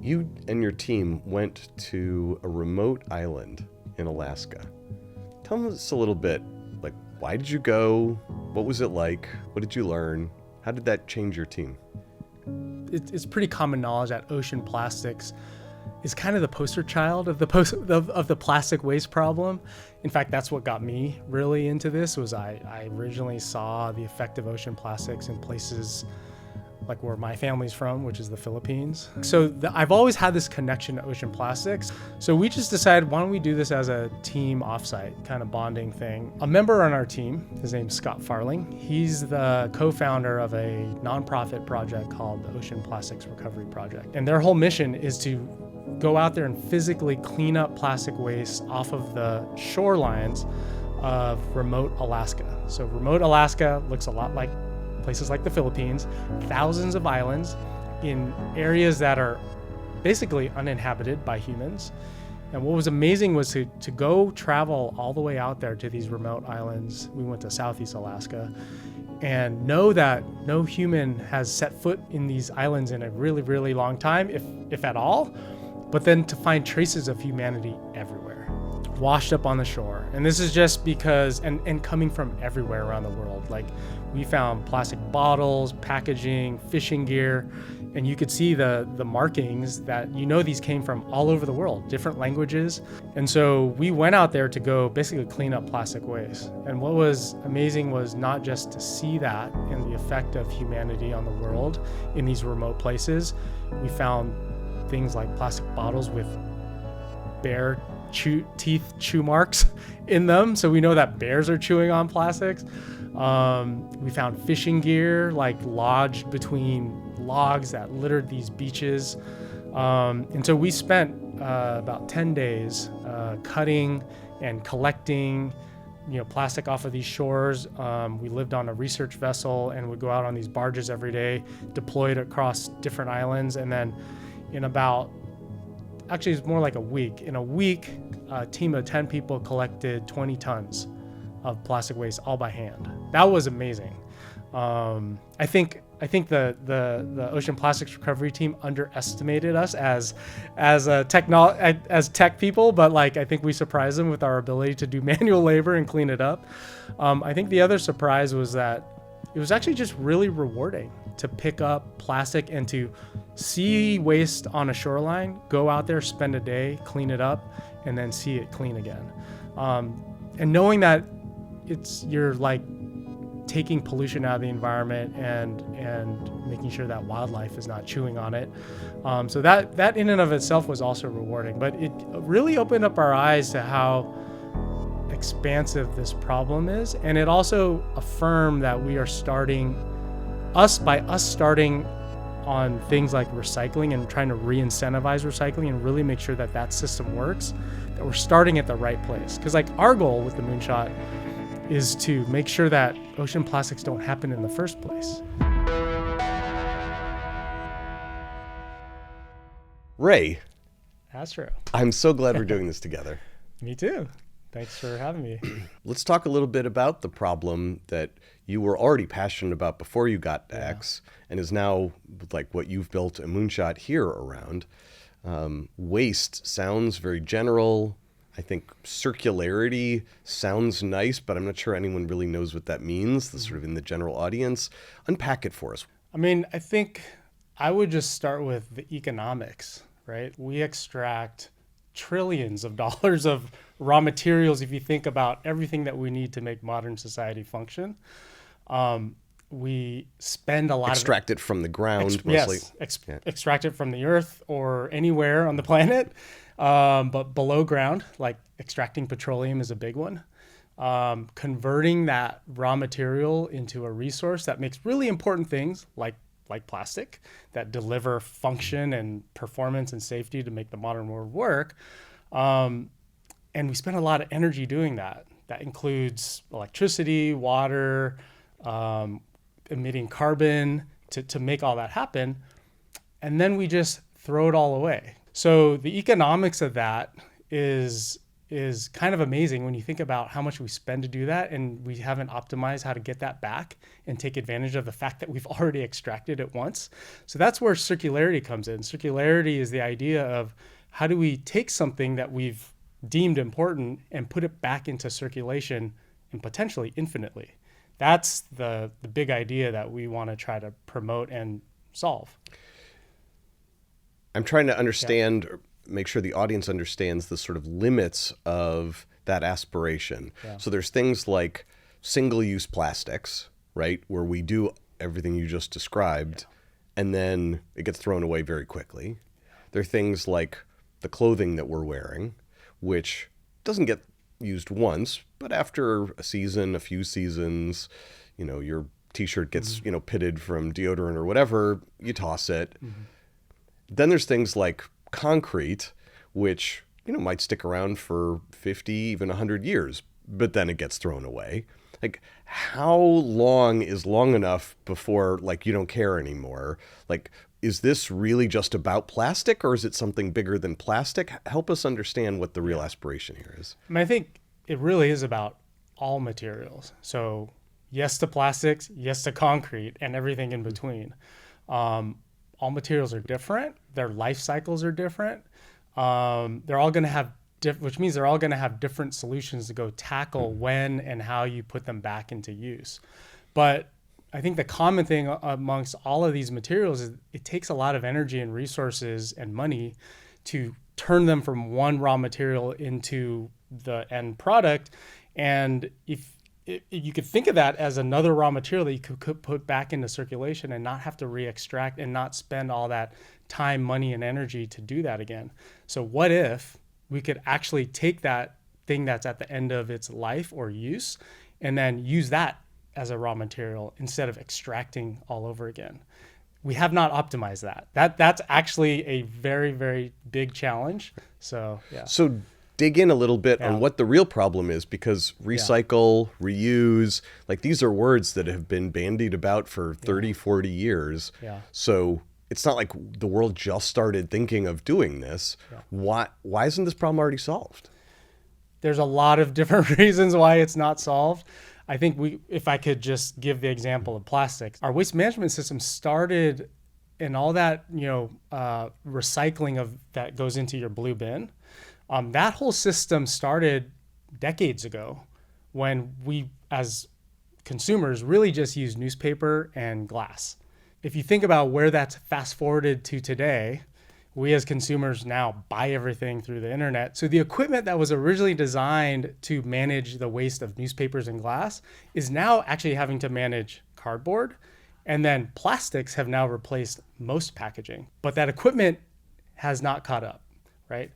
You and your team went to a remote island in Alaska. Tell us a little bit, like, why did you go? What was it like? What did you learn? How did that change your team? It's pretty common knowledge that ocean plastics is kind of the poster child of the plastic waste problem. In fact, that's what got me really into this. Was I originally saw the effect of ocean plastics in places like where my family's from, which is the Philippines. So I've always had this connection to ocean plastics. So we just decided, why don't we do this as a team offsite kind of bonding thing. A member on our team, his name's Scott Farling. He's the co-founder of a nonprofit project called the Ocean Plastics Recovery Project. And their whole mission is to go out there and physically clean up plastic waste off of the shorelines of remote Alaska. So remote Alaska looks a lot like places like the Philippines, thousands of islands in areas that are basically uninhabited by humans. And what was amazing was to go travel all the way out there to these remote islands. We went to Southeast Alaska and know that no human has set foot in these islands in a really, really long time, if at all, but then to find traces of humanity everywhere, washed up on the shore. And this is just because, and coming from everywhere around the world. Like, we found plastic bottles, packaging, fishing gear, and you could see the markings that, these came from all over the world, different languages. And so we went out there to go basically clean up plastic waste. And what was amazing was not just to see that and the effect of humanity on the world in these remote places. We found things like plastic bottles with bear teeth chew marks in them. So we know that bears are chewing on plastics. We found fishing gear like lodged between logs that littered these beaches. And so we spent about 10 days cutting and collecting plastic off of these shores. We lived on a research vessel and would go out on these barges every day, deployed across different islands. And then it's more like a week. In a week, a team of 10 people collected 20 tons of plastic waste all by hand. That was amazing. I think the Ocean Plastics Recovery team underestimated us as tech people, but I think we surprised them with our ability to do manual labor and clean it up. I think the other surprise was that it was actually just really rewarding to pick up plastic and to see waste on a shoreline, go out there, spend a day, clean it up, and then see it clean again. And knowing that you're taking pollution out of the environment and making sure that wildlife is not chewing on it. So that in and of itself was also rewarding, but it really opened up our eyes to how expansive this problem is. And it also affirmed that we are starting on things like recycling and trying to re-incentivize recycling and really make sure that system works, that we're starting at the right place. Because our goal with the Moonshot is to make sure that ocean plastics don't happen in the first place. Rey. Astro. I'm so glad we're doing this together. Me too. Thanks for having me. Let's talk a little bit about the problem that you were already passionate about before you got to X, and is now what you've built a Moonshot here around. Waste sounds very general. I think circularity sounds nice, but I'm not sure anyone really knows what that means, sort of in the general audience. Unpack it for us. I think I would just start with the economics, right? We extract trillions of dollars of raw materials if you think about everything that we need to make modern society function. We spend a lot extract it from the ground mostly. Yes, extract it from the earth or anywhere on the planet, but below ground, like extracting petroleum is a big one. Converting that raw material into a resource that makes really important things like plastic that deliver function and performance and safety to make the modern world work. And we spend a lot of energy doing that. That includes electricity, water, emitting carbon to make all that happen. And then we just throw it all away. So the economics of that is is kind of amazing when you think about how much we spend to do that, and we haven't optimized how to get that back and take advantage of the fact that we've already extracted it once. So that's where circularity comes in. Circularity is the idea of how do we take something that we've deemed important and put it back into circulation and potentially infinitely. That's the big idea that we want to try to promote and solve. I'm trying to understand, or make sure the audience understands the sort of limits of that aspiration. Yeah. So there's things like single-use plastics, right, where we do everything you just described, and then it gets thrown away very quickly. There are things like the clothing that we're wearing, which doesn't get used once, but after a season, a few seasons, your t-shirt gets, pitted from deodorant or whatever, you toss it. Then there's things like concrete, which, might stick around for 50, even 100 years, but then it gets thrown away. Like, how long is long enough before, you don't care anymore? Is this really just about plastic, or is it something bigger than plastic? Help us understand what the real aspiration here is. I think it really is about all materials. So yes to plastics, yes to concrete, and everything in between. All materials are different. Their life cycles are different. They're all going to have which means they're all going to have different solutions to go tackle when and how you put them back into use. But I think the common thing amongst all of these materials is it takes a lot of energy and resources and money to turn them from one raw material into the end product. And if you could think of that as another raw material that you could put back into circulation and not have to re-extract and not spend all that time, money, and energy to do that again. So what if we could actually take that thing that's at the end of its life or use and then use that as a raw material instead of extracting all over again? We have not optimized that. That's actually a very, very big challenge. So, yeah. So dig in a little bit on what the real problem is, because recycle, reuse, these are words that have been bandied about for 30, 40 years. Yeah. So it's not like the world just started thinking of doing this. Yeah. Why isn't this problem already solved? There's a lot of different reasons why it's not solved. I think if I could just give the example of plastics, our waste management system started in all that, recycling of that goes into your blue bin. That whole system started decades ago when we, as consumers, really just used newspaper and glass. If you think about where that's fast forwarded to today, we as consumers now buy everything through the internet. So the equipment that was originally designed to manage the waste of newspapers and glass is now actually having to manage cardboard. And then plastics have now replaced most packaging. But that equipment has not caught up, right?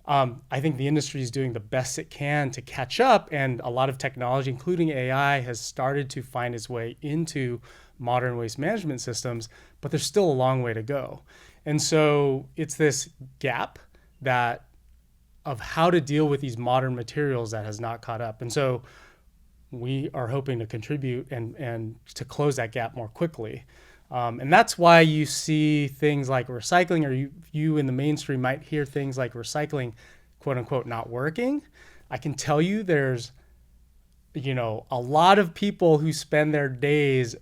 I think the industry is doing the best it can to catch up, and a lot of technology, including AI, has started to find its way into modern waste management systems, but there's still a long way to go. And so it's this gap of how to deal with these modern materials that has not caught up. And so we are hoping to contribute and to close that gap more quickly. And that's why you see things like recycling, or you in the mainstream might hear things like recycling, quote unquote, not working. I can tell you there's, a lot of people who spend their days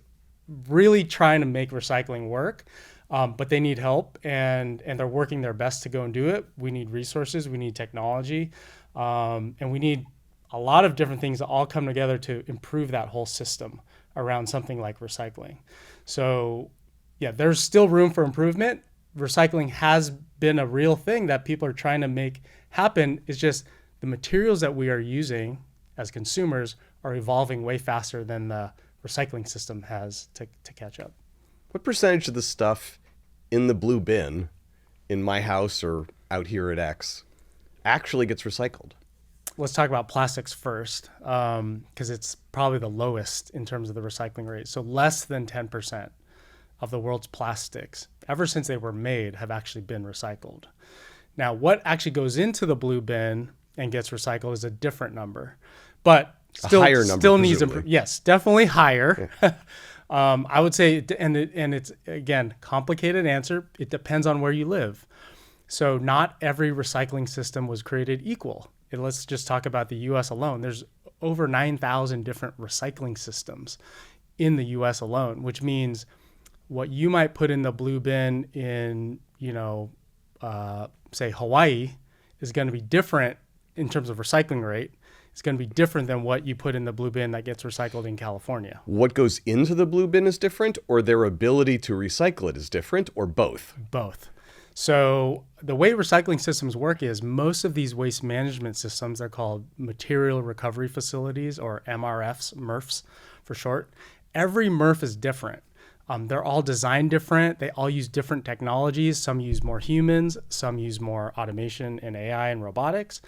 really trying to make recycling work, but they need help and they're working their best to go and do it. We need resources, we need technology, and we need a lot of different things that all come together to improve that whole system around something like recycling. So yeah, there's still room for improvement. Recycling has been a real thing that people are trying to make happen. It's just the materials that we are using as consumers are evolving way faster than the recycling system has to catch up. What percentage of the stuff in the blue bin in my house or out here at X actually gets recycled? Let's talk about plastics first, because it's probably the lowest in terms of the recycling rate. So less than 10% of the world's plastics, ever since they were made, have actually been recycled. Now, what actually goes into the blue bin and gets recycled is a different number, but still, a higher number, still needs improvement. Yes, definitely higher. Yeah. I would say, and it's, again, complicated answer. It depends on where you live. So not every recycling system was created equal. let's just talk about the US alone. There's over 9,000 different recycling systems in the US alone, which means what you might put in the blue bin in, say Hawaii is going to be different in terms of recycling rate. It's going to be different than what you put in the blue bin that gets recycled in California. What goes into the blue bin is different, or their ability to recycle it is different, or both? Both. So the way recycling systems work is most of these waste management systems, they're called material recovery facilities, or MRFs, MRFs for short. Every MRF is different. They're all designed different. They all use different technologies. Some use more humans. Some use more automation and AI and robotics.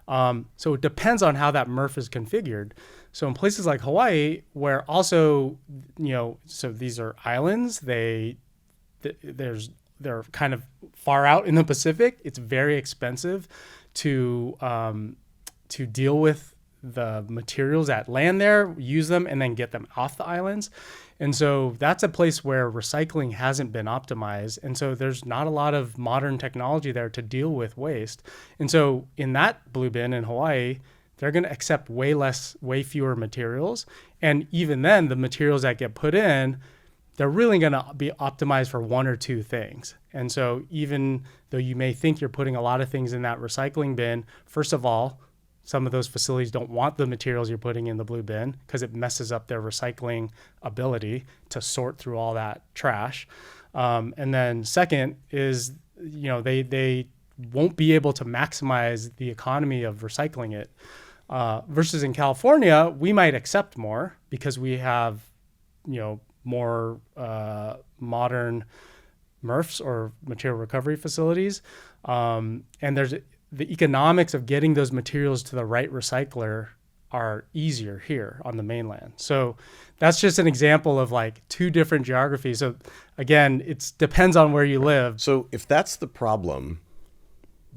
So it depends on how that MRF is configured. So in places like Hawaii, where also, so these are islands, they're kind of far out in the Pacific. It's very expensive to deal with the materials that land there, use them, and then get them off the islands. And so that's a place where recycling hasn't been optimized. And so there's not a lot of modern technology there to deal with waste. And so in that blue bin in Hawaii, they're going to accept way fewer materials. And even then, the materials that get put in, they're really going to be optimized for one or two things. And so even though you may think you're putting a lot of things in that recycling bin, first of all, some of those facilities don't want the materials you're putting in the blue bin because it messes up their recycling ability to sort through all that trash. And then second is, they won't be able to maximize the economy of recycling it. Versus in California, we might accept more because we have, more modern MRFs or material recovery facilities. And there's the economics of getting those materials to the right recycler are easier here on the mainland. So that's just an example of like two different geographies. So again, it depends on where you live. So if that's the problem,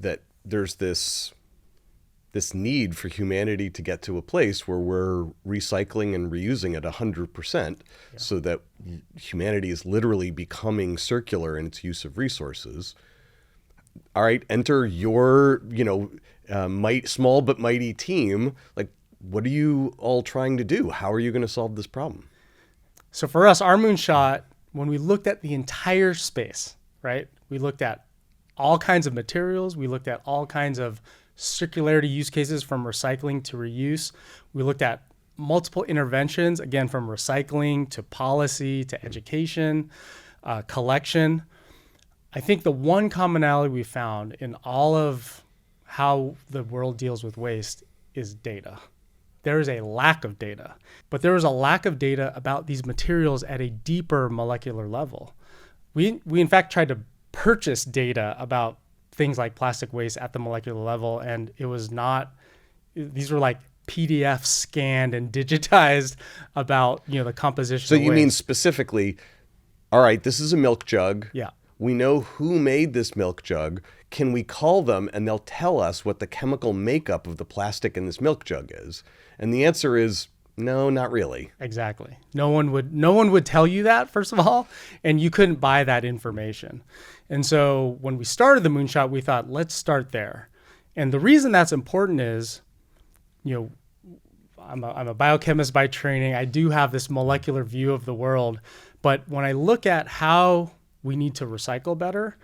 that there's this need for humanity to get to a place where we're recycling and reusing at 100%, so that humanity is literally becoming circular in its use of resources. All right, enter your, small but mighty team. Like, what are you all trying to do? How are you going to solve this problem? So for us, our moonshot, when we looked at the entire space, right? We looked at all kinds of materials. We looked at all kinds of circularity use cases from recycling to reuse. We looked at multiple interventions, again, from recycling to policy to education, collection. I think the one commonality we found in all of how the world deals with waste is data. There is a lack of data, but there is a lack of data about these materials at a deeper molecular level. We in fact tried to purchase data about things like plastic waste at the molecular level, and it was not, these were like PDFs scanned and digitized about, the composition So of you waste. mean specifically, all right, this is a milk jug. Yeah. We know who made this milk jug. Can we call them and they'll tell us what the chemical makeup of the plastic in this milk jug is? And the answer is no, not really. Exactly. No one would tell you that, first of all, and you couldn't buy that information. And so when we started the Moonshot, we thought, let's start there. And the reason that's important is, I'm a biochemist by training. I do have this molecular view of the world. But when I look at how we need to recycle better,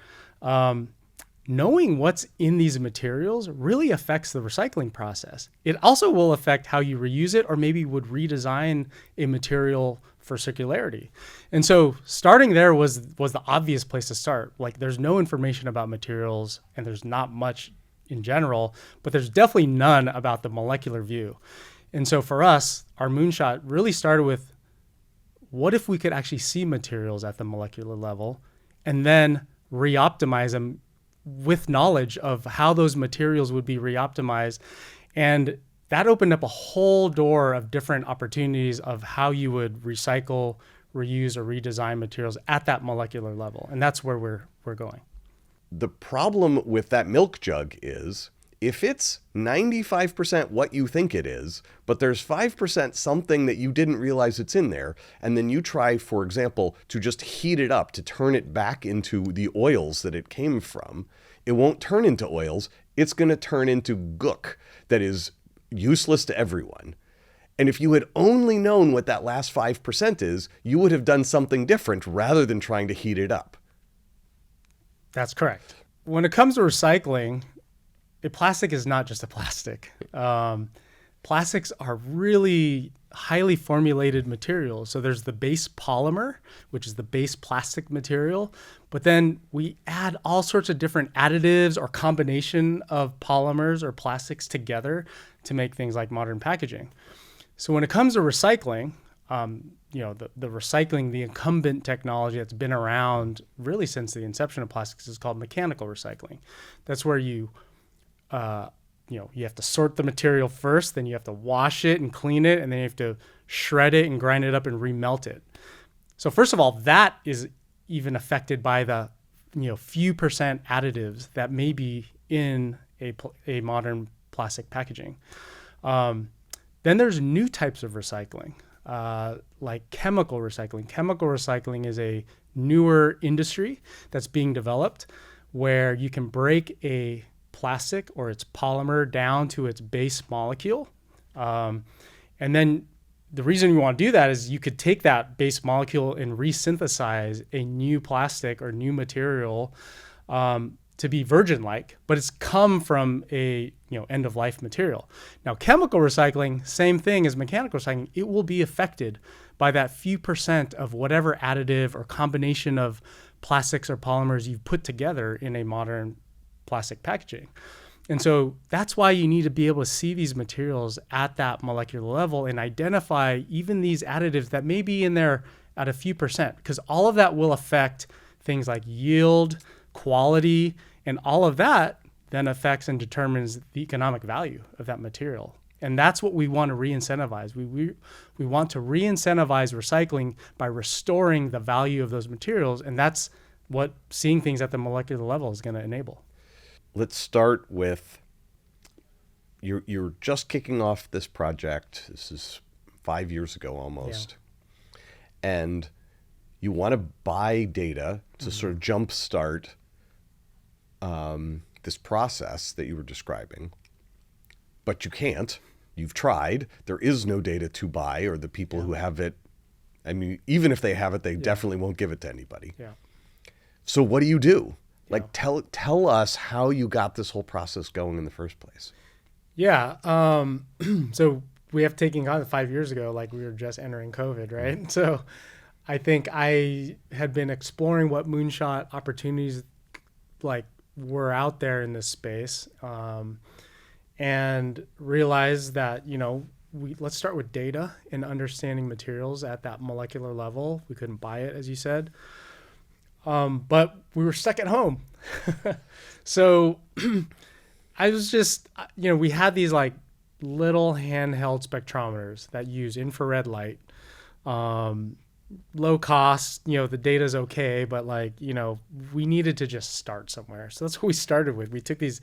knowing what's in these materials really affects the recycling process. It also will affect how you reuse it, or maybe would redesign a material for circularity. And so starting there was the obvious place to start. Like, there's no information about materials and there's not much in general, but there's definitely none about the molecular view. And so for us, our Moonshot really started with, what if we could actually see materials at the molecular level and then re-optimize them with knowledge of how those materials would be re-optimized. And that opened up a whole door of different opportunities of how you would recycle, reuse, or redesign materials at that molecular level. And that's where we're going. The problem with that milk jug is, if it's 95% what you think it is, but there's 5% something that you didn't realize it's in there, and then you try, for example, to just heat it up to turn it back into the oils that it came from, It won't turn into oils. It's going to turn into gook that is useless to everyone. And if you had only known what that last 5% is, you would have done something different rather than trying to heat it up. That's correct. When it comes to recycling, a plastic is not just a plastic. Plastics are really highly formulated materials. So there's the base polymer, which is the base plastic material, but then we add all sorts of different additives or combination of polymers or plastics together to make things like modern packaging. So when it comes to recycling, the recycling, the incumbent technology that's been around really since the inception of plastics is called mechanical recycling. That's where you have to sort the material first, then you have to wash it and clean it, and then you have to shred it and grind it up and remelt it. So first of all, that is even affected by the few percent additives that may be in a modern plastic packaging. Then there's new types of recycling, like chemical recycling. Chemical recycling is a newer industry that's being developed where you can break a plastic or its polymer down to its base molecule. And then the reason you want to do that is you could take that base molecule and resynthesize a new plastic or new material to be virgin-like, but it's come from a end-of-life material. Now, chemical recycling, same thing as mechanical recycling, it will be affected by that few percent of whatever additive or combination of plastics or polymers you've put together in a modern plastic packaging. And so that's why you need to be able to see these materials at that molecular level and identify even these additives that may be in there at a few percent, because all of that will affect things like yield, quality, and all of that then affects and determines the economic value of that material. And that's what we want to re-incentivize. We want to re-incentivize recycling by restoring the value of those materials, and that's what seeing things at the molecular level is going to enable. Let's start with you're just kicking off this project. This is 5 years ago almost. Yeah. And you want to buy data to sort of jumpstart this process that you were describing, but you can't. You've tried. There is no data to buy, or the people who have it, I mean, even if they have it, they definitely won't give it to anybody. Yeah. So what do you do? Like, tell us how you got this whole process going in the first place. Yeah. So we have taken on 5 years ago, like we were just entering COVID, right? Mm-hmm. So I think I had been exploring what moonshot opportunities like were out there in this space, and realized that, let's start with data and understanding materials at that molecular level. We couldn't buy it, as you said. But we were stuck at home. So I was just, we had these like little handheld spectrometers that use infrared light, low cost, the data's okay, but we needed to just start somewhere. So that's what we started with. We took these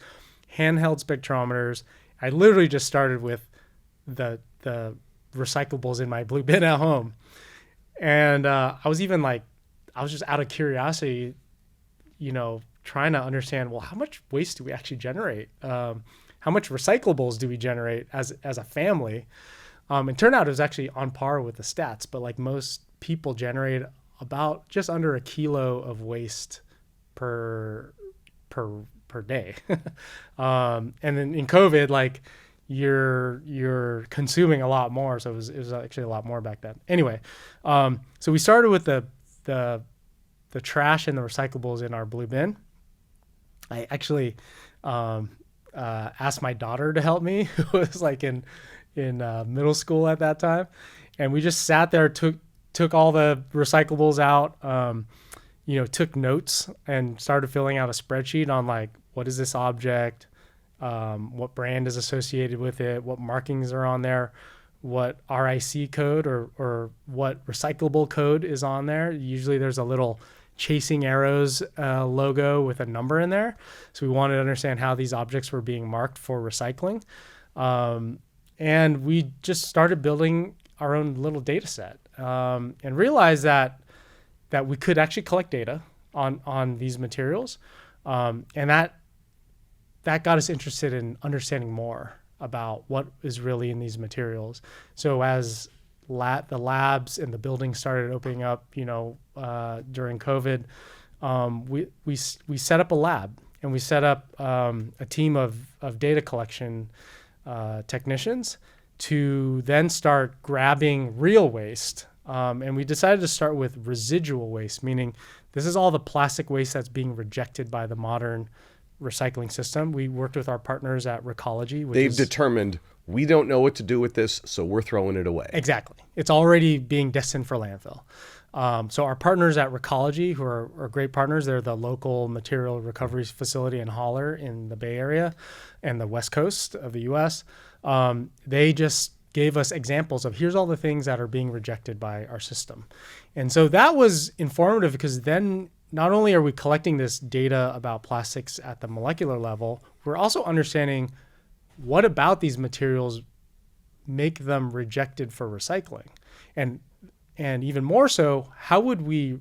handheld spectrometers. I literally just started with the recyclables in my blue bin at home. And I was just out of curiosity, trying to understand, well, how much waste do we actually generate? How much recyclables do we generate as a family? It turned out it was actually on par with the stats, but like most people generate about just under a kilo of waste per day. And then in COVID, like you're consuming a lot more. So it was actually a lot more back then. Anyway, so we started with the trash and the recyclables in our blue bin. I actually asked my daughter to help me, who was like in middle school at that time, and we just sat there, took all the recyclables out, took notes and started filling out a spreadsheet on like, what is this object, what brand is associated with it, what markings are on there, what RIC code or what recyclable code is on there. Usually there's a little chasing arrows logo with a number in there. So we wanted to understand how these objects were being marked for recycling. And we just started building our own little data set, and realized that we could actually collect data on these materials. And that that got us interested in understanding more about what is really in these materials. So as the labs and the buildings started opening up, during COVID, we set up a lab, and we set up a team of data collection technicians to then start grabbing real waste. And we decided to start with residual waste, meaning this is all the plastic waste that's being rejected by the modern recycling system. We worked with our partners at Recology. They've determined we don't know what to do with this, so we're throwing it away. Exactly. It's already being destined for landfill. So our partners at Recology, who are great partners, they're the local material recovery facility and hauler in the Bay Area and the West Coast of the U.S. They just gave us examples of here's all the things that are being rejected by our system. And so that was informative, because then not only are we collecting this data about plastics at the molecular level, we're also understanding what about these materials make them rejected for recycling. And even more so, how would we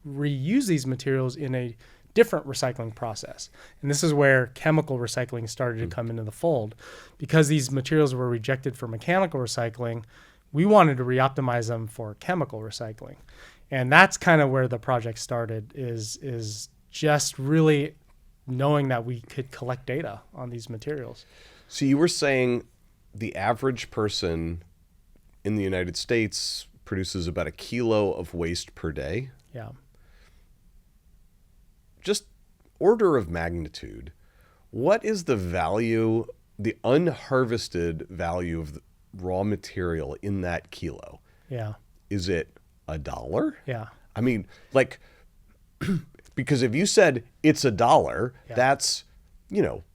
reuse these materials in a different recycling process? And this is where chemical recycling started to come into the fold. Because these materials were rejected for mechanical recycling, we wanted to re-optimize them for chemical recycling. And that's kind of where the project started, is just really knowing that we could collect data on these materials. So you were saying the average person in the United States produces about 1 kilo of waste per day. Yeah. Just order of magnitude, what is the value, the unharvested value of the raw material in that kilo? Yeah. Is it $1? Yeah. I mean, like, because if you said it's $1, that's,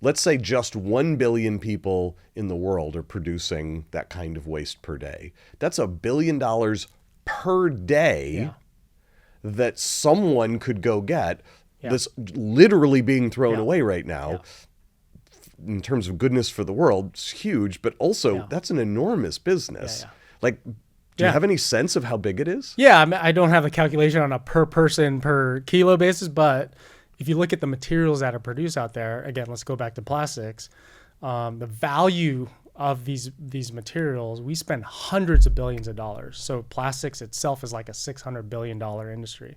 let's say just 1 billion people in the world are producing that kind of waste per day. That's $1 billion per day that someone could go get. That's literally being thrown away right now. In terms of goodness for the world, it's huge, but also that's an enormous business. Like, do you have any sense of how big it is? Yeah, I don't have a calculation on a per person per kilo basis, but if you look at the materials that are produced out there, again, let's go back to plastics. The value of these materials, we spend hundreds of billions of dollars. So plastics itself is like a $600 billion industry.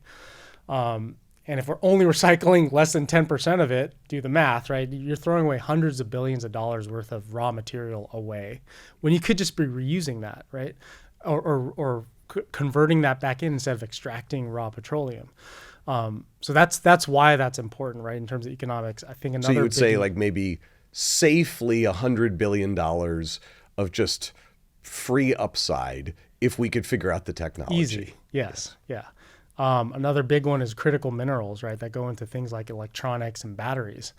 And if we're only recycling less than 10% of it, do the math, right? You're throwing away hundreds of billions of dollars worth of raw material away when you could just be reusing that, right? Or converting that back in instead of extracting raw petroleum. So that's why that's important, right? In terms of economics, I think another. So you would say like maybe safely $100 billion of just free upside if we could figure out the technology. Easy, yes, yeah. Another big one is critical minerals, right? That go into things like electronics and batteries.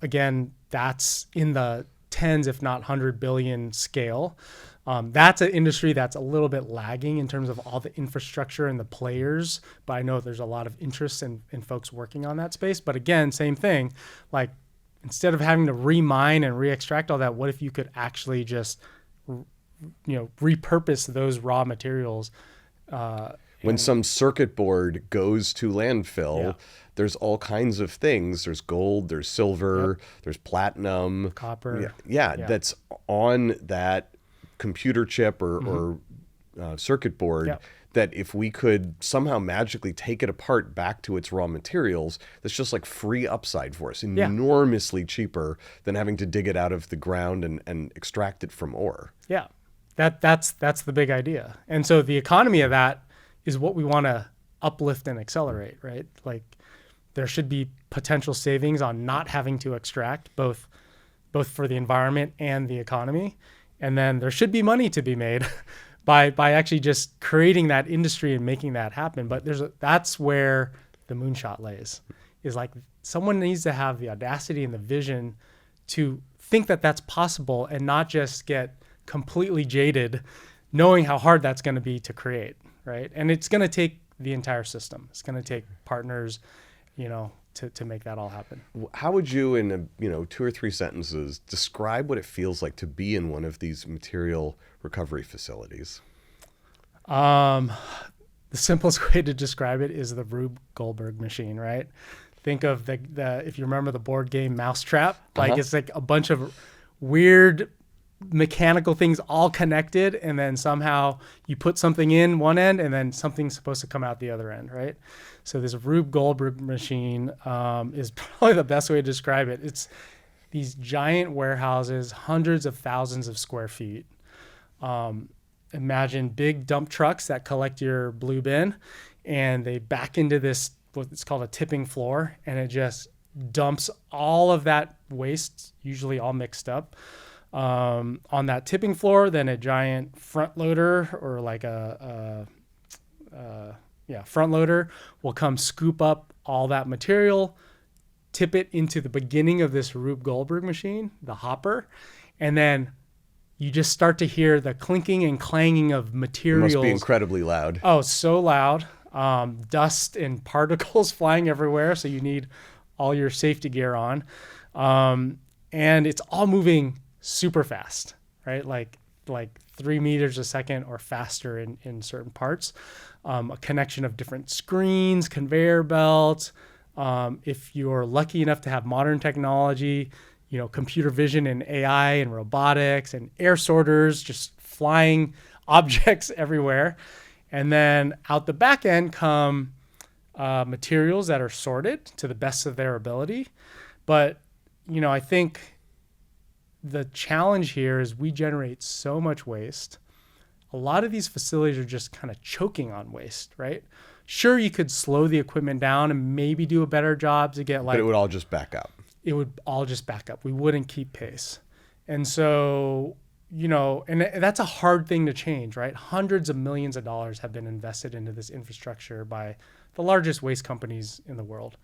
Again, that's in the tens, if not 100 billion scale. That's an industry that's a little bit lagging in terms of all the infrastructure and the players, but I know there's a lot of interest in folks working on that space. But again, same thing, like instead of having to remine and re-extract all that, what if you could actually just, repurpose those raw materials? When some circuit board goes to landfill, there's all kinds of things. There's gold, there's silver, there's platinum, copper. That's on that computer chip or circuit board that if we could somehow magically take it apart back to its raw materials, that's just like free upside for us, enormously cheaper than having to dig it out of the ground and extract it from ore. Yeah, that's the big idea. And so the economy of that is what we want to uplift and accelerate, right? Like there should be potential savings on not having to extract both for the environment and the economy. And then there should be money to be made by actually just creating that industry and making that happen. But that's where the moonshot lays, is like someone needs to have the audacity and the vision to think that that's possible and not just get completely jaded knowing how hard that's going to be to create. Right. And it's going to take the entire system. It's going to take partners, to make that all happen. How would you, in 2 or 3 sentences, describe what it feels like to be in one of these material recovery facilities? The simplest way to describe it is the Rube Goldberg machine, right? think of the if you remember the board game Mousetrap, like Uh-huh. it's like a bunch of weird mechanical things all connected, and then somehow you put something in one end and then something's supposed to come out the other end, right? So this Rube Goldberg machine is probably the best way to describe it. It's these giant warehouses, hundreds of thousands of square feet. Imagine big dump trucks that collect your blue bin, and they back into this, what's called a tipping floor, and it just dumps all of that waste, usually all mixed up, on that tipping floor. Then a giant front loader, or like a front loader, will come scoop up all that material, tip it into the beginning of this Rube Goldberg machine, the hopper, and then you just start to hear the clinking and clanging of It materials. must be incredibly loud. Oh, so loud. Dust and particles flying everywhere, so you need all your safety gear on. And it's all moving super fast, right? Like 3 meters a second or faster in certain parts. A connection of different screens, conveyor belts. If you're lucky enough to have modern technology, computer vision and AI and robotics and air sorters, just flying objects everywhere. And then out the back end come materials that are sorted to the best of their ability. But, I think the challenge here is we generate so much waste. A lot of these facilities are just kind of choking on waste, right? Sure, you could slow the equipment down and maybe do a better job to get But it would all just back up. It would all just back up. We wouldn't keep pace. And so, and that's a hard thing to change, right? Hundreds of millions of dollars have been invested into this infrastructure by the largest waste companies in the world.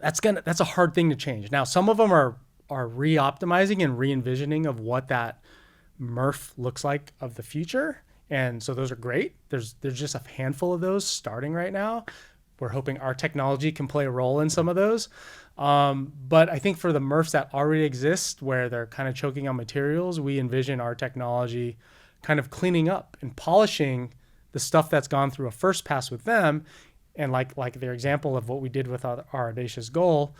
That's a hard thing to change. Now, some of them are re-optimizing and re-envisioning of what that MRF looks like of the future. And so those are great. There's just a handful of those starting right now. We're hoping our technology can play a role in some of those. But I think for the MRFs that already exist, where they're kind of choking on materials, we envision our technology kind of cleaning up and polishing the stuff that's gone through a first pass with them. And like their example of what we did with our audacious goal,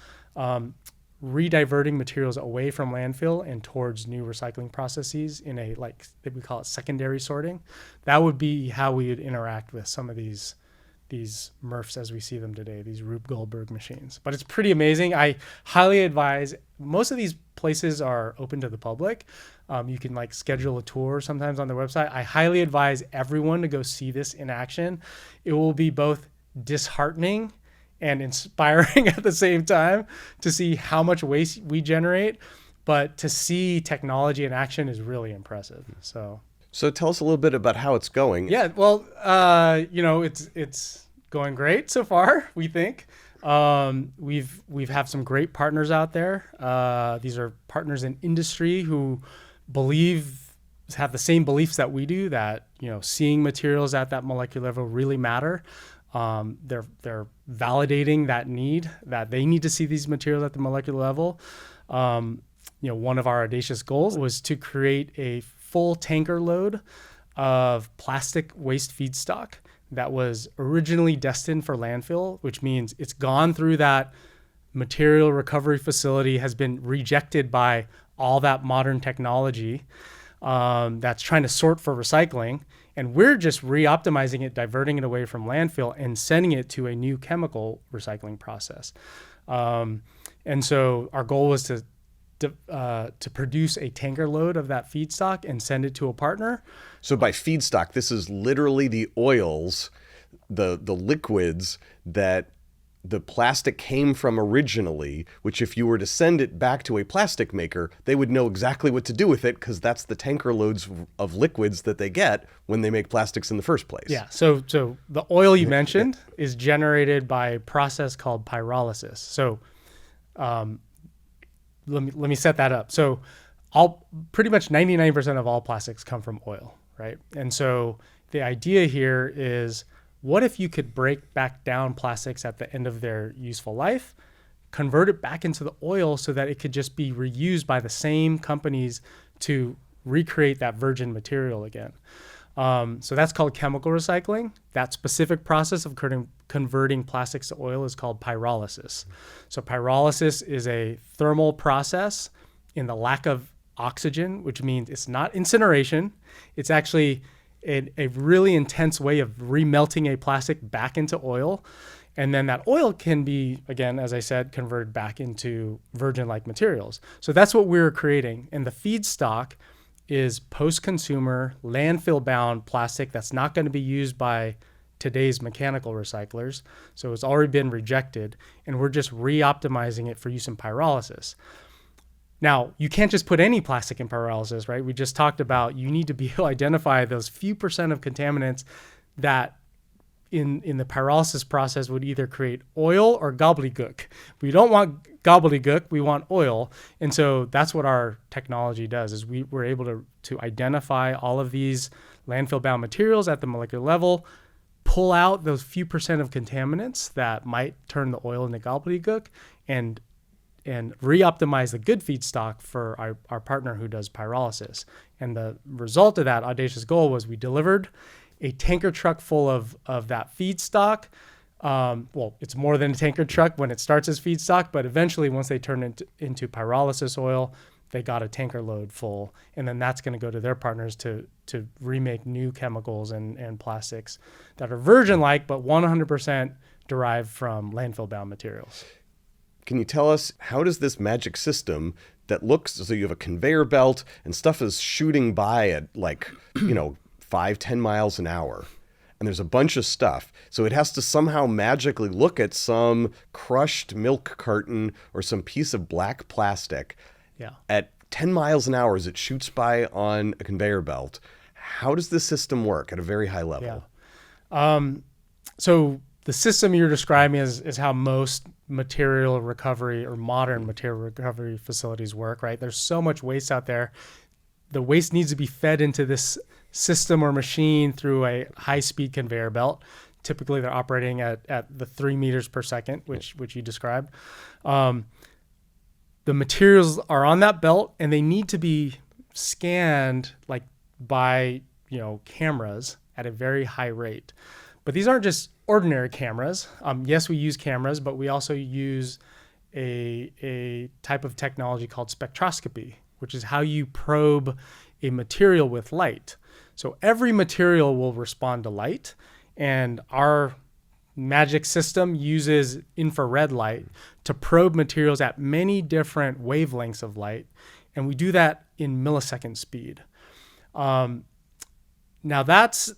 rediverting materials away from landfill and towards new recycling processes in we call it secondary sorting. That would be how we would interact with some of these MRFs as we see them today, these Rube Goldberg machines. But it's pretty amazing. I highly advise, most of these places are open to the public. You can schedule a tour sometimes on their website. I highly advise everyone to go see this in action. It will be both disheartening and inspiring at the same time to see how much waste we generate, but to see technology in action is really impressive. So tell us a little bit about how it's going. Yeah, well, it's going great so far, we think. We've have some great partners out there. These are partners in industry who have the same beliefs that we do, that seeing materials at that molecular level really matter. They're validating that need, that they need to see these materials at the molecular level. One of our audacious goals was to create a full tanker load of plastic waste feedstock that was originally destined for landfill, which means it's gone through that material recovery facility, has been rejected by all that modern technology that's trying to sort for recycling. And we're just re-optimizing it, diverting it away from landfill and sending it to a new chemical recycling process. And so our goal was to produce a tanker load of that feedstock and send it to a partner. So by feedstock, this is literally the oils, the liquids that the plastic came from originally, which if you were to send it back to a plastic maker, they would know exactly what to do with it, because that's the tanker loads of liquids that they get when they make plastics in the first place. Yeah. So the oil you mentioned is generated by a process called pyrolysis. So let me set that up. So pretty much 99% of all plastics come from oil, right? And so the idea here is, what if you could break back down plastics at the end of their useful life, convert it back into the oil so that it could just be reused by the same companies to recreate that virgin material again? So that's called chemical recycling. That specific process of converting plastics to oil is called pyrolysis. So pyrolysis is a thermal process in the lack of oxygen, which means it's not incineration. It's actually a really intense way of remelting a plastic back into oil. And then that oil can be, again, as I said, converted back into virgin-like materials. So that's what we're creating. And the feedstock is post-consumer, landfill-bound plastic that's not going to be used by today's mechanical recyclers. So it's already been rejected, and we're just re-optimizing it for use in pyrolysis. Now, you can't just put any plastic in pyrolysis, right? We just talked about you need to be able to identify those few percent of contaminants that in the pyrolysis process would either create oil or gobbledygook. We don't want gobbledygook, we want oil. And so that's what our technology does, is we're able to identify all of these landfill-bound materials at the molecular level, pull out those few percent of contaminants that might turn the oil into gobbledygook, and re-optimize the good feedstock for our partner who does pyrolysis. And the result of that audacious goal was we delivered a tanker truck full of that feedstock. Well, it's more than a tanker truck when it starts as feedstock, but eventually once they turn it into pyrolysis oil, they got a tanker load full. And then that's going to go to their partners to remake new chemicals and plastics that are virgin-like, but 100% derived from landfill-bound materials. Can you tell us, how does this magic system that looks, so you have a conveyor belt and stuff is shooting by at 5-10 miles an hour, and there's a bunch of stuff, so it has to somehow magically look at some crushed milk carton or some piece of black plastic at 10 miles an hour as it shoots by on a conveyor belt. How does this system work at a very high level? So the system you're describing is how most material recovery or modern material recovery facilities work, right? There's so much waste out there. The waste needs to be fed into this system or machine through a high-speed conveyor belt. Typically, they're operating at the 3 meters per second, which you described. The materials are on that belt, and they need to be scanned by cameras at a very high rate. But these aren't just ordinary cameras. Yes, we use cameras, but we also use a type of technology called spectroscopy, which is how you probe a material with light. So every material will respond to light, and our magic system uses infrared light to probe materials at many different wavelengths of light, and we do that in millisecond speed. Now that's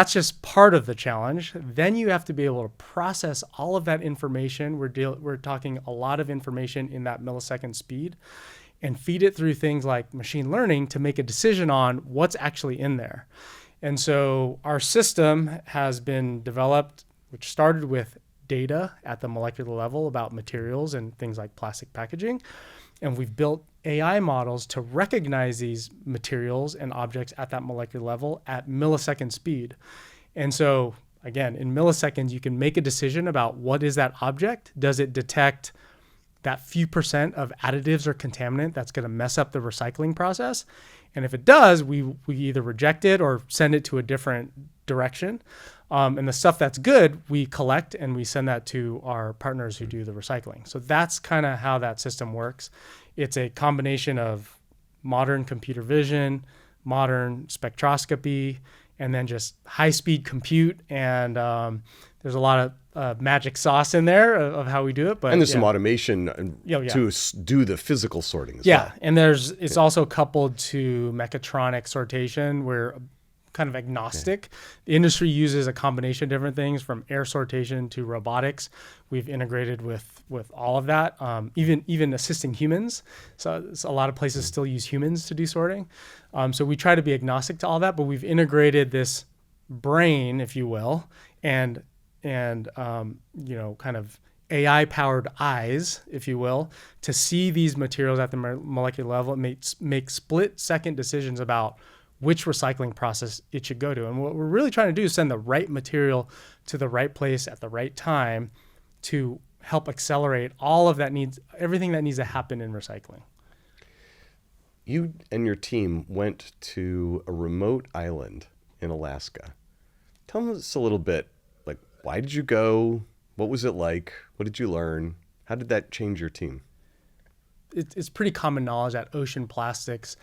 just part of the challenge. Then you have to be able to process all of that information. We're talking a lot of information in that millisecond speed, and feed it through things like machine learning to make a decision on what's actually in there. And so our system has been developed, which started with data at the molecular level about materials and things like plastic packaging. And we've built AI models to recognize these materials and objects at that molecular level at millisecond speed. And so, again, in milliseconds, you can make a decision about what is that object. Does it detect that few percent of additives or contaminant that's going to mess up the recycling process? And if it does, we either reject it or send it to a different direction. And the stuff that's good, we collect and we send that to our partners who do the recycling. So that's kind of how that system works. It's a combination of modern computer vision, modern spectroscopy, and then just high-speed compute. And there's a lot of magic sauce in there of how we do it. But and there's some automation to do the physical sorting as well. Yeah, and it's also coupled to mechatronic sortation. We're kind of agnostic. The industry uses a combination of different things, from air sortation to robotics. We've integrated with all of that, even assisting humans. So a lot of places still use humans to do sorting. So we try to be agnostic to all that, but we've integrated this brain, if you will, and kind of AI-powered eyes, if you will, to see these materials at the molecular level and make split-second decisions about which recycling process it should go to. And what we're really trying to do is send the right material to the right place at the right time to help accelerate everything that needs to happen in recycling. You and your team went to a remote island in Alaska. Tell us a little bit, like, why did you go? What was it like? What did you learn? How did that change your team? It's pretty common knowledge that ocean plastics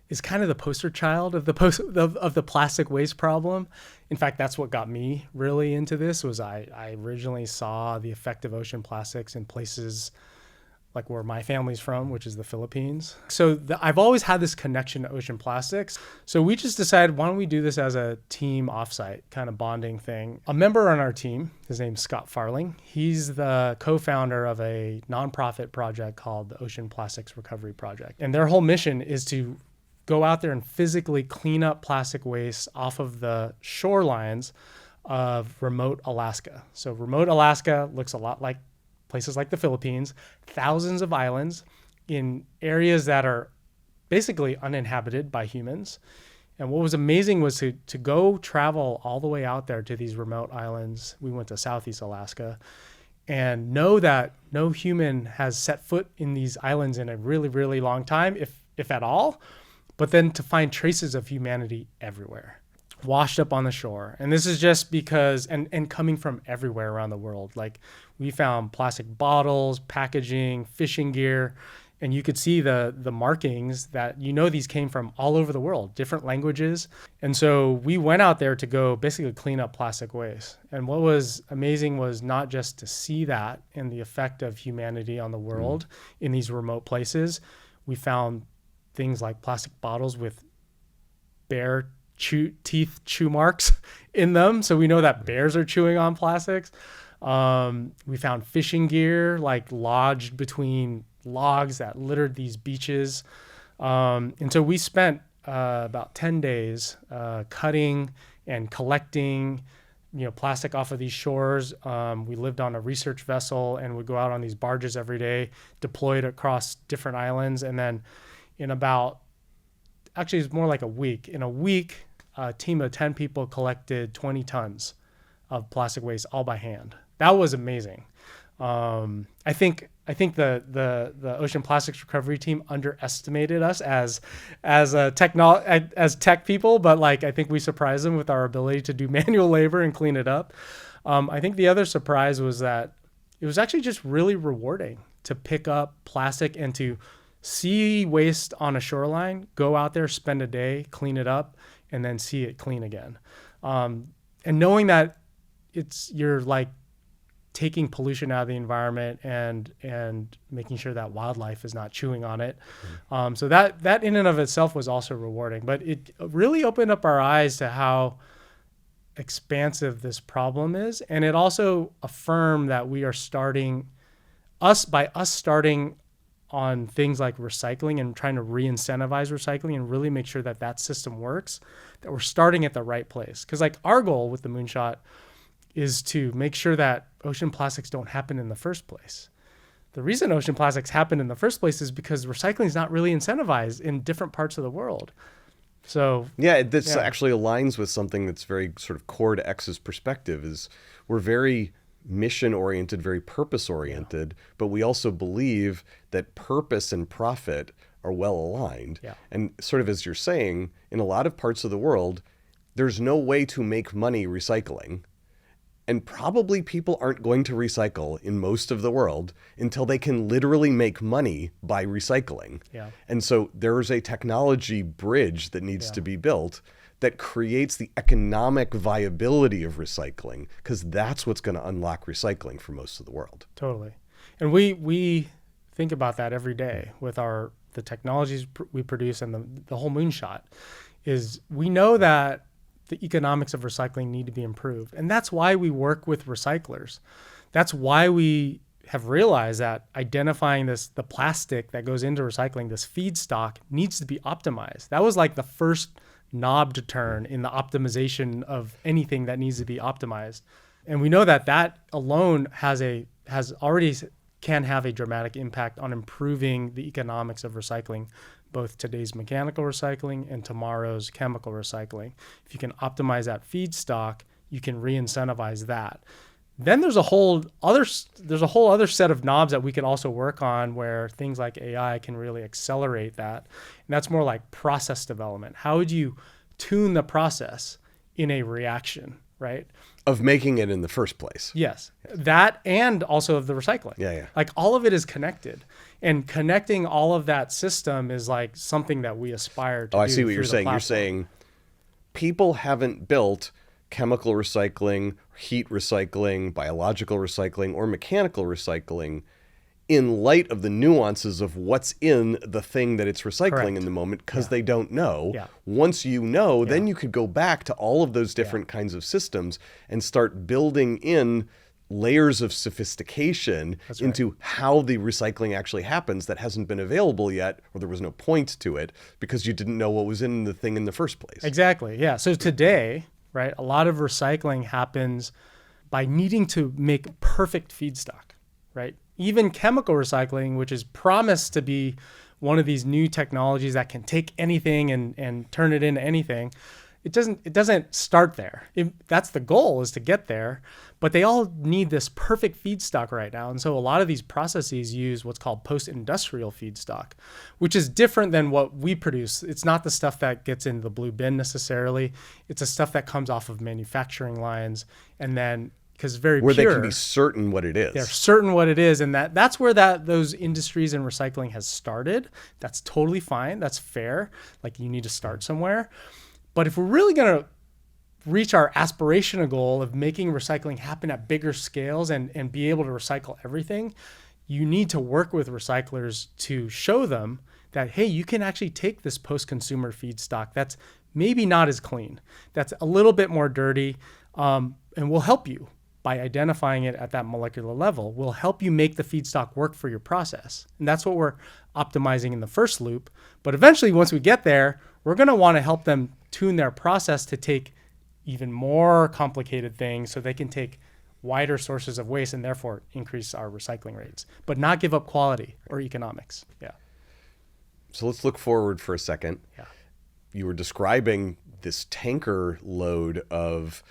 is kind of the poster child of the plastic waste problem. In fact, that's what got me really into this. Was I originally saw the effect of ocean plastics in places like where my family's from, which is the Philippines. So I've always had this connection to ocean plastics. So we just decided, why don't we do this as a team offsite kind of bonding thing? A member on our team, his name's Scott Farling. He's the co-founder of a nonprofit project called the Ocean Plastics Recovery Project. And their whole mission is to go out there and physically clean up plastic waste off of the shorelines of remote Alaska. So remote Alaska looks a lot like places like the Philippines, thousands of islands in areas that are basically uninhabited by humans. And what was amazing was to go travel all the way out there to these remote islands. We went to Southeast Alaska and know that no human has set foot in these islands in a really, really long time, if at all, but then to find traces of humanity everywhere, washed up on the shore. And this is just because, and coming from everywhere around the world. Like, we found plastic bottles, packaging, fishing gear, and you could see the markings that, these came from all over the world, different languages. And so we went out there to go basically clean up plastic waste. And what was amazing was not just to see that and the effect of humanity on the world in these remote places. We found things like plastic bottles with bear teeth chew marks in them. So we know that bears are chewing on plastics. We found fishing gear like lodged between logs that littered these beaches. And so we spent about 10 days cutting and collecting plastic off of these shores. We lived on a research vessel and would go out on these barges every day, deployed across different islands. And then it's more like a week. In a week, a team of 10 people collected 20 tons of plastic waste all by hand. That was amazing. I think the Ocean Plastics Recovery team underestimated us as tech people, but I think we surprised them with our ability to do manual labor and clean it up. I think the other surprise was that it was actually just really rewarding to pick up plastic and to see waste on a shoreline, go out there, spend a day, clean it up, and then see it clean again. And knowing that you're taking pollution out of the environment and making sure that wildlife is not chewing on it. So that in and of itself was also rewarding, but it really opened up our eyes to how expansive this problem is. And it also affirmed that we are starting on things like recycling and trying to re-incentivize recycling and really make sure that system works, that we're starting at the right place. Because our goal with the Moonshot is to make sure that ocean plastics don't happen in the first place. The reason ocean plastics happen in the first place is because recycling is not really incentivized in different parts of the world. So this actually aligns with something that's very sort of core to X's perspective. Is we're very mission-oriented, very purpose-oriented, but we also believe that purpose and profit are well aligned. Yeah. And sort of as you're saying, in a lot of parts of the world, there's no way to make money recycling. And probably people aren't going to recycle in most of the world until they can literally make money by recycling. Yeah. And so there's a technology bridge that needs to be built that creates the economic viability of recycling, because that's what's going to unlock recycling for most of the world. Totally. And we think about that every day with the technologies we produce, and the whole Moonshot is we know that the economics of recycling need to be improved. And that's why we work with recyclers. That's why we have realized that identifying the plastic that goes into recycling, this feedstock, needs to be optimized. That was the first knob to turn in the optimization of anything that needs to be optimized. And we know that alone can have a dramatic impact on improving the economics of recycling, both today's mechanical recycling and tomorrow's chemical recycling. If you can optimize that feedstock, you can re-incentivize that. Then there's a whole other set of knobs that we could also work on, where things like AI can really accelerate that. And that's more like process development. How would you tune the process in a reaction, right? Of making it in the first place. Yes. That and also of the recycling. Yeah. Like all of it is connected. And connecting all of that system is like something that we aspire to do. I see what you're through the saying. You're platform. saying people haven't built chemical recycling, heat recycling, biological recycling, or mechanical recycling in light of the nuances of what's in the thing that it's recycling Correct. in the moment, because they don't know. Yeah. Once you know, then you could go back to all of those different kinds of systems and start building in layers of sophistication into how the recycling actually happens that hasn't been available yet, or there was no point to it because you didn't know what was in the thing in the first place. Exactly. Yeah. So today, right, a lot of recycling happens by needing to make perfect feedstock, right? Even chemical recycling, which is promised to be one of these new technologies that can take anything and turn it into anything, it doesn't start there. That's the goal, is to get there, but they all need this perfect feedstock right now. And so a lot of these processes use what's called post-industrial feedstock, which is different than what we produce. It's not the stuff that gets into the blue bin necessarily. It's the stuff that comes off of manufacturing lines, and then because very where pure, they can be certain what it is. they're certain what it is, and that's where those industries in recycling has started. That's totally fine. That's fair. Like, you need to start somewhere. But if we're really going to reach our aspirational goal of making recycling happen at bigger scales and be able to recycle everything, you need to work with recyclers to show them that, hey, you can actually take this post-consumer feedstock that's maybe not as clean, that's a little bit more dirty, and we'll help you by identifying it at that molecular level. We'll help you make the feedstock work for your process. And that's what we're optimizing in the first loop. But eventually, once we get there, we're going to want to help them tune their process to take even more complicated things so they can take wider sources of waste and therefore increase our recycling rates, but not give up quality or economics. Yeah. So let's look forward for a second. Yeah. You were describing this tanker load of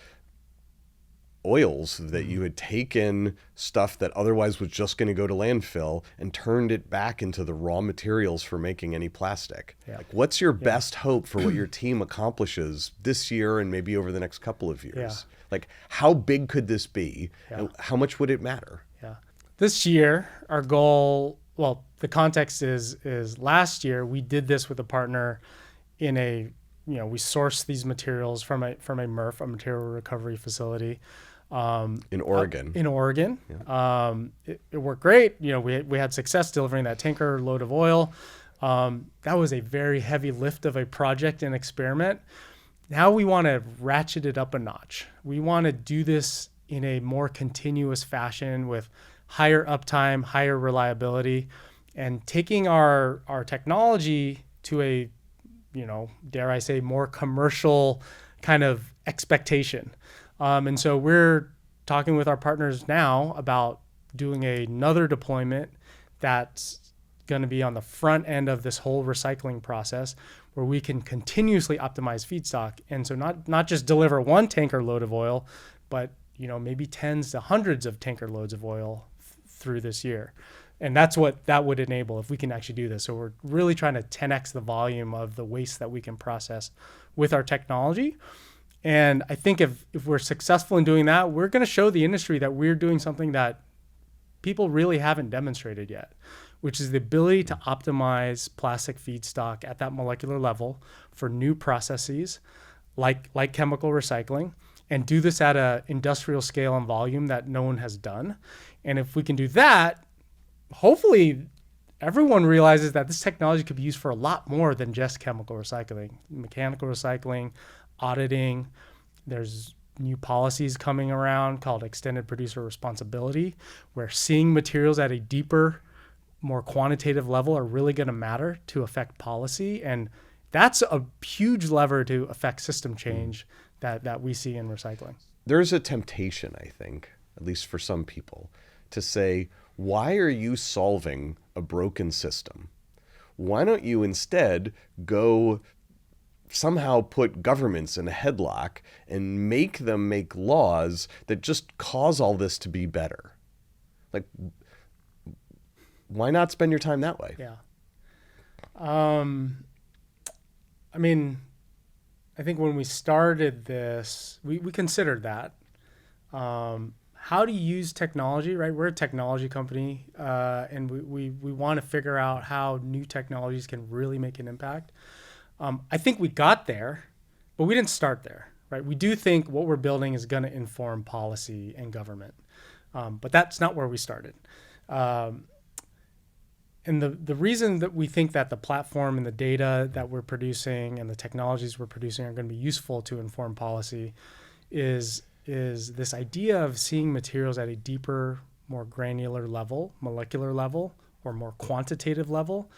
oils that you had taken stuff that otherwise was just going to go to landfill and turned it back into the raw materials for making any plastic. Yeah. Like, what's your best hope for what your team accomplishes this year and maybe over the next couple of years? Yeah. Like, how big could this be? Yeah. And how much would it matter? Yeah. This year, our goal, well, the context is last year we did this with a partner in a, we sourced these materials from a MRF, a material recovery facility. In Oregon. In Oregon. Yeah. It worked great. We had success delivering that tanker load of oil. That was a very heavy lift of a project and experiment. Now we want to ratchet it up a notch. We want to do this in a more continuous fashion with higher uptime, higher reliability, and taking our technology to a, dare I say, more commercial kind of expectation. And so we're talking with our partners now about doing another deployment that's going to be on the front end of this whole recycling process, where we can continuously optimize feedstock. And so not just deliver one tanker load of oil, but maybe tens to hundreds of tanker loads of oil through this year. And that's what that would enable if we can actually do this. So we're really trying to 10x the volume of the waste that we can process with our technology. And I think if we're successful in doing that, we're going to show the industry that we're doing something that people really haven't demonstrated yet, which is the ability to optimize plastic feedstock at that molecular level for new processes like chemical recycling, and do this at an industrial scale and volume that no one has done. And if we can do that, hopefully everyone realizes that this technology could be used for a lot more than just chemical recycling, mechanical recycling, auditing. There's new policies coming around called extended producer responsibility, where seeing materials at a deeper, more quantitative level are really going to matter to affect policy. And that's a huge lever to affect system change that we see in recycling. There's a temptation, I think, at least for some people, to say, why are you solving a broken system? Why don't you instead go somehow put governments in a headlock and make them make laws that just cause all this to be better? Like, why not spend your time that way? Yeah. I I think when we started this, we considered that. How to use technology, right? We're a technology company, and we want to figure out how new technologies can really make an impact. I think we got there, but we didn't start there, right? We do think what we're building is going to inform policy and government, but that's not where we started. And the reason that we think that the platform and the data that we're producing and the technologies we're producing are going to be useful to inform policy is this idea of seeing materials at a deeper, more granular level, molecular level, or more quantitative level.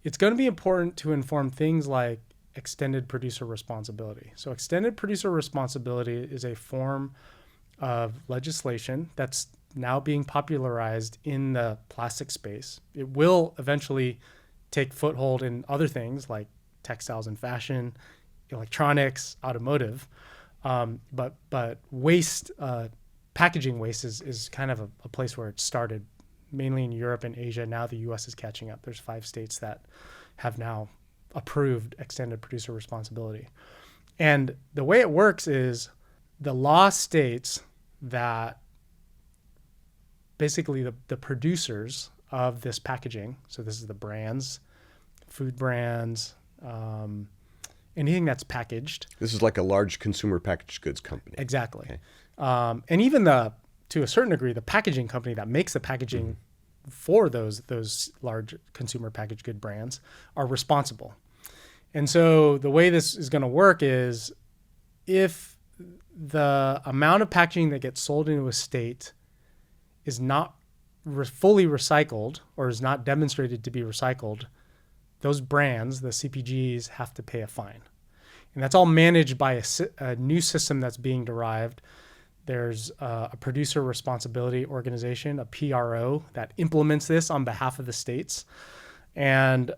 It's going to be important to inform things like extended producer responsibility. So extended producer responsibility is a form of legislation that's now being popularized in the plastic space. It will eventually take foothold in other things like textiles and fashion, electronics, automotive. But waste, packaging waste is kind of a place where it started, mainly in Europe and Asia. Now the U.S. is catching up. There's 5 states that have now approved extended producer responsibility. And the way it works is the law states that basically the producers of this packaging, so this is the brands, food brands, anything that's packaged. This is like a large consumer packaged goods company. Exactly. Okay. And even to a certain degree, the packaging company that makes the packaging for those large consumer packaged good brands are responsible. And so the way this is going to work is if the amount of packaging that gets sold into a state is not fully recycled or is not demonstrated to be recycled, those brands, the CPGs, have to pay a fine. And that's all managed by a new system that's being derived. There's a producer responsibility organization, a PRO, that implements this on behalf of the states. And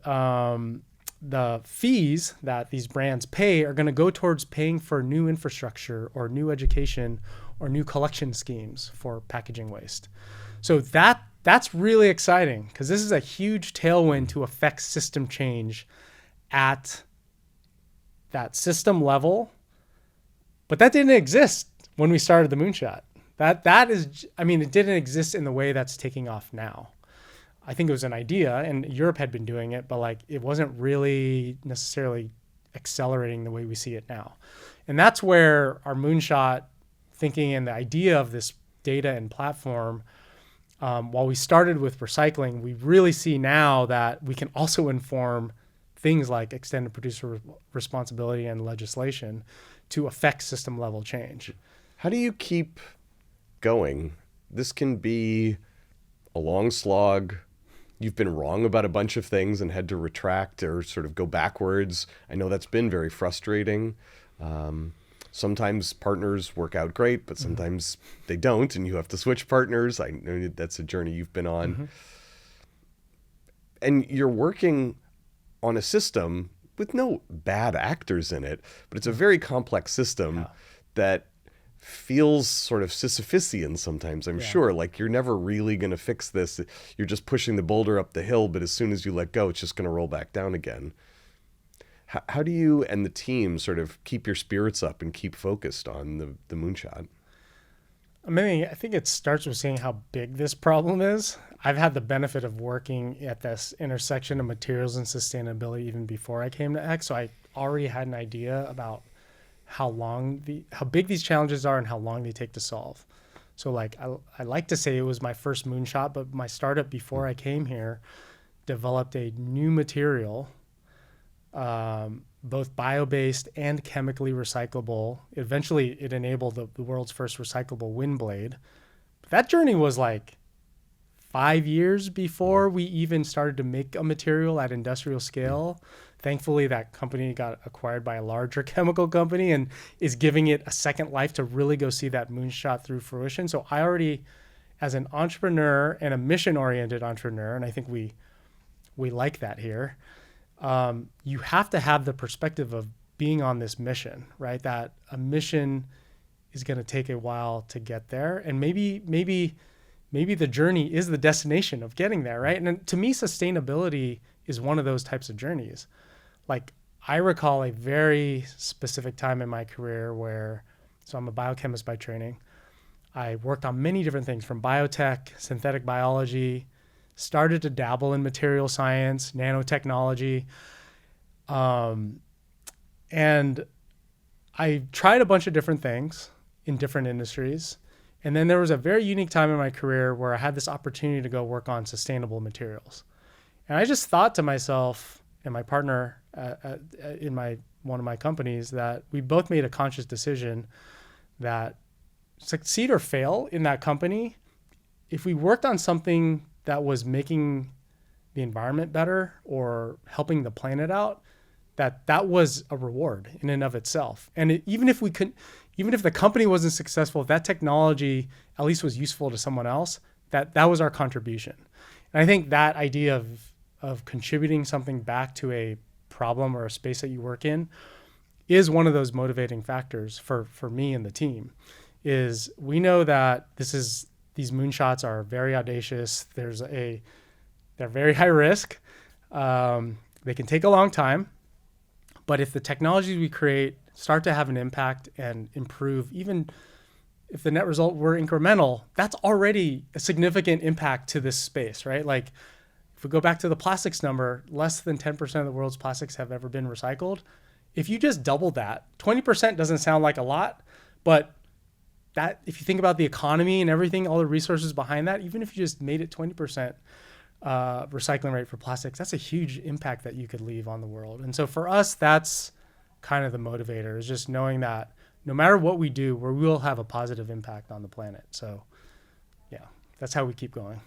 the fees that these brands pay are going to go towards paying for new infrastructure or new education or new collection schemes for packaging waste. So that's really exciting because this is a huge tailwind to affect system change at that system level. But that didn't exist when we started the Moonshot. That is, I mean, it didn't exist in the way that's taking off now. I think it was an idea, and Europe had been doing it, but like it wasn't really necessarily accelerating the way we see it now. And that's where our Moonshot thinking and the idea of this data and platform, while we started with recycling, we really see now that we can also inform things like extended producer responsibility and legislation to affect system level change. How do you keep going? This can be a long slog. You've been wrong about a bunch of things and had to retract or sort of go backwards. I know that's been very frustrating. Sometimes partners work out great, but sometimes they don't, and you have to switch partners. I know that's a journey you've been on. And you're working on a system with no bad actors in it, but it's a very complex system that feels sort of Sisyphusian sometimes, I'm sure. Like you're never really going to fix this. You're just pushing the boulder up the hill, but as soon as you let go, it's just going to roll back down again. How do you and the team sort of keep your spirits up and keep focused on the Moonshot? I mean, I think it starts with seeing how big this problem is. I've had the benefit of working at this intersection of materials and sustainability even before I came to X, so I already had an idea about how big these challenges are and how long they take to solve. So like I like to say it was my first Moonshot, but my startup before I came here developed a new material, both bio-based and chemically recyclable. Eventually it enabled the world's first recyclable wind blade. That journey was like 5 years before we even started to make a material at industrial scale. Thankfully, that company got acquired by a larger chemical company and is giving it a second life to really go see that Moonshot through fruition. So I already, as an entrepreneur and a mission-oriented entrepreneur, and I think we like that here, you have to have the perspective of being on this mission, right? That a mission is going to take a while to get there. And maybe the journey is the destination of getting there, right? And to me, sustainability is one of those types of journeys. Like I recall a very specific time in my career where, so I'm a biochemist by training. I worked on many different things from biotech, synthetic biology, started to dabble in material science, nanotechnology. And I tried a bunch of different things in different industries. And then there was a very unique time in my career where I had this opportunity to go work on sustainable materials. And I just thought to myself and my partner in one of my companies that we both made a conscious decision that succeed or fail in that company, if we worked on something that was making the environment better or helping the planet out, that was a reward in and of itself. And even if the company wasn't successful, if that technology at least was useful to someone else, that was our contribution. And I think that idea of contributing something back to a problem or a space that you work in is one of those motivating factors for me and the team. Is we know that these moonshots are very audacious. They're very high risk. They can take a long time. But if the technologies we create start to have an impact and improve, even if the net result were incremental, that's already a significant impact to this space, right? Like if we go back to the plastics number, less than 10% of the world's plastics have ever been recycled. If you just double that, 20% doesn't sound like a lot, but that if you think about the economy and everything, all the resources behind that, even if you just made it 20% recycling rate for plastics, that's a huge impact that you could leave on the world. And so for us, that's kind of the motivator, is just knowing that no matter what we do, we will have a positive impact on the planet. So yeah, that's how we keep going.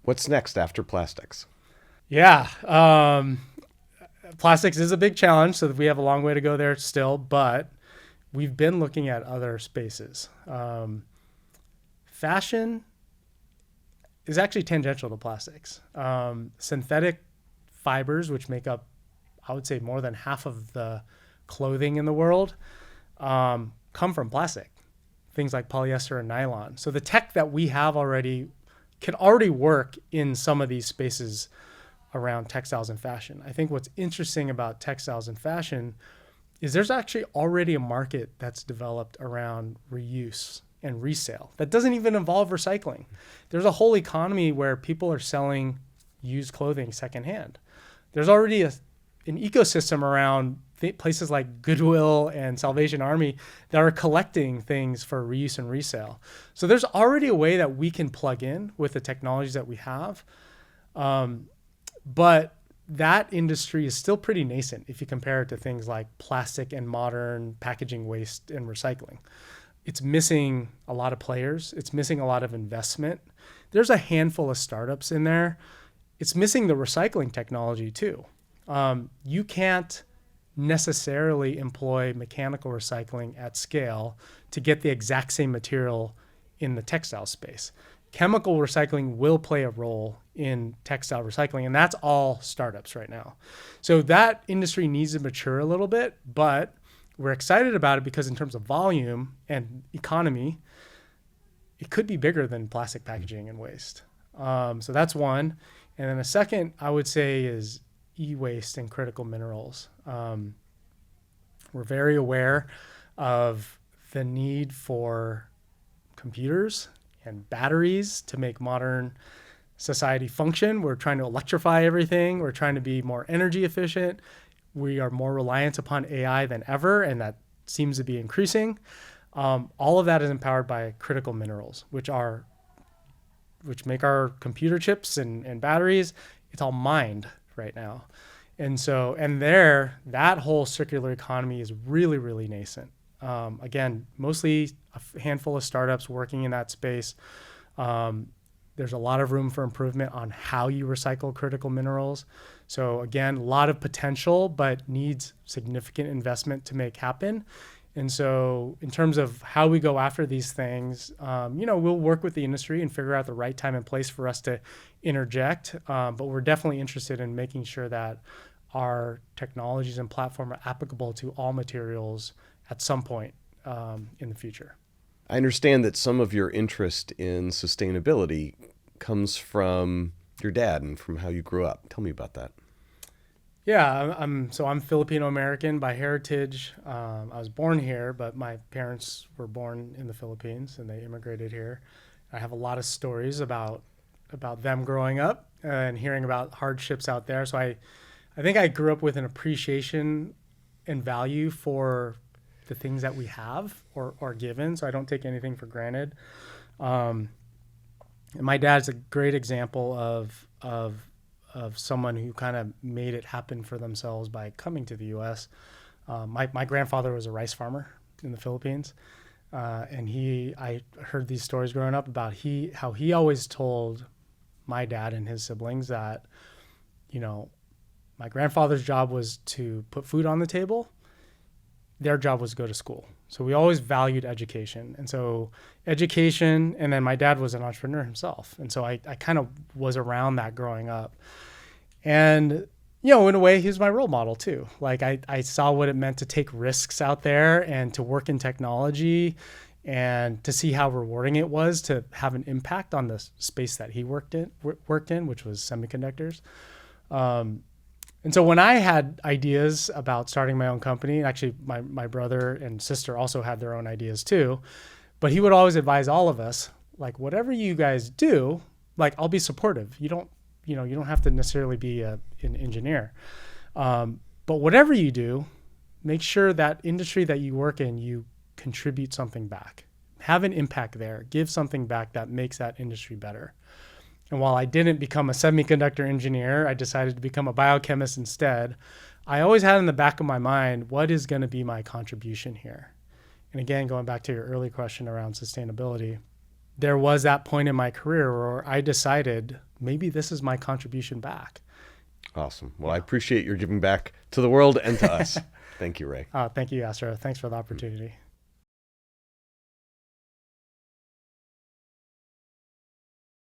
What's next after plastics? Yeah. Plastics is a big challenge, so we have a long way to go there still, but we've been looking at other spaces. Fashion is actually tangential to plastics. Synthetic fibers, which make up, I would say, more than half of the clothing in the world, come from plastic, things like polyester and nylon. So the tech that we have already can already work in some of these spaces around textiles and fashion. I think what's interesting about textiles and fashion is there's actually already a market that's developed around reuse and resale that doesn't even involve recycling. There's a whole economy where people are selling used clothing secondhand. There's already an ecosystem around places like Goodwill and Salvation Army that are collecting things for reuse and resale. So there's already a way that we can plug in with the technologies that we have. But that industry is still pretty nascent if you compare it to things like plastic and modern packaging waste and recycling. It's missing a lot of players. It's missing a lot of investment. There's a handful of startups in there. It's missing the recycling technology too. You can't necessarily employ mechanical recycling at scale to get the exact same material in the textile space. Chemical recycling will play a role in textile recycling, and that's all startups right now. So that industry needs to mature a little bit, but we're excited about it because in terms of volume and economy, it could be bigger than plastic packaging and waste. So that's one. And then the second, I would say, is e-waste and critical minerals. We're very aware of the need for computers and batteries to make modern society function. We're trying to electrify everything. We're trying to be more energy efficient. We are more reliant upon AI than ever, and that seems to be increasing. All of that is empowered by critical minerals, which make our computer chips and batteries. It's all mined right now. And that whole circular economy is really, really nascent. Again, mostly a handful of startups working in that space. There's a lot of room for improvement on how you recycle critical minerals. So again, a lot of potential, but needs significant investment to make happen. And so in terms of how we go after these things, we'll work with the industry and figure out the right time and place for us to interject. But we're definitely interested in making sure that our technologies and platform are applicable to all materials at some point in the future. I understand that some of your interest in sustainability comes from your dad and from how you grew up. Tell me about that. Yeah, I'm Filipino American by heritage. I was born here, but my parents were born in the Philippines and they immigrated here. I have a lot of stories about them growing up and hearing about hardships out there. So I think I grew up with an appreciation and value for the things that we have or are given. So I don't take anything for granted. And my dad's a great example of someone who kind of made it happen for themselves by coming to the U.S. My grandfather was a rice farmer in the Philippines, and I heard these stories growing up about how he always told my dad and his siblings that, my grandfather's job was to put food on the table. Their job was to go to school. So we always valued education. And so education, and then my dad was an entrepreneur himself. And so I kind of was around that growing up. And, in a way, he was my role model too. Like I saw what it meant to take risks out there and to work in technology and to see how rewarding it was to have an impact on the space that he worked in, which was semiconductors. And so when I had ideas about starting my own company, and actually my brother and sister also had their own ideas too, but he would always advise all of us, like, whatever you guys do, like, I'll be supportive. You don't have to necessarily be an engineer. But whatever you do, make sure that industry that you work in, you contribute something back. Have an impact there. Give something back that makes that industry better. And while I didn't become a semiconductor engineer, I decided to become a biochemist instead. I always had in the back of my mind, what is going to be my contribution here? And again, going back to your early question around sustainability, there was that point in my career where I decided maybe this is my contribution back. Awesome. Well, I appreciate your giving back to the world and to us. Thank you, Rey. Thank you, Astro. Thanks for the opportunity.